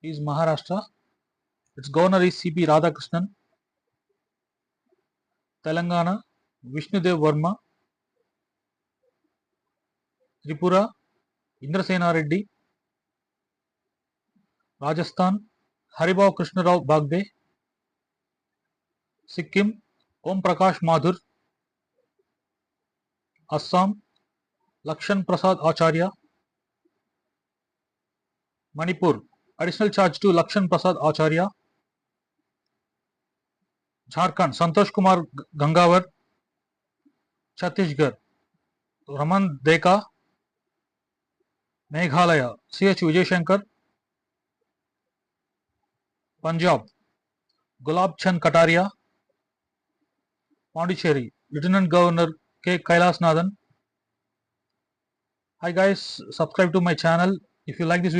is Maharashtra. Its governor is C.P. Radhakrishnan. Telangana, Vishnudev Verma. Tripura, Indrasena Reddy. Rajasthan, Haribhav Krishnarao Bagde. Sikkim, Om Prakash Mathur. Assam, Lakshan Prasad Acharya. Manipur, additional charge to Lakshan Prasad Acharya. Jharkhand, Santosh Kumar Gangavar. Chhattisgarh, Raman Deka. Meghalaya, C.H. Vijay. Punjab, Gulab Chand Kataria. Pondicherry, Lieutenant Governor K. Kailasnathan. Hi guys, subscribe to my channel. If you like this video,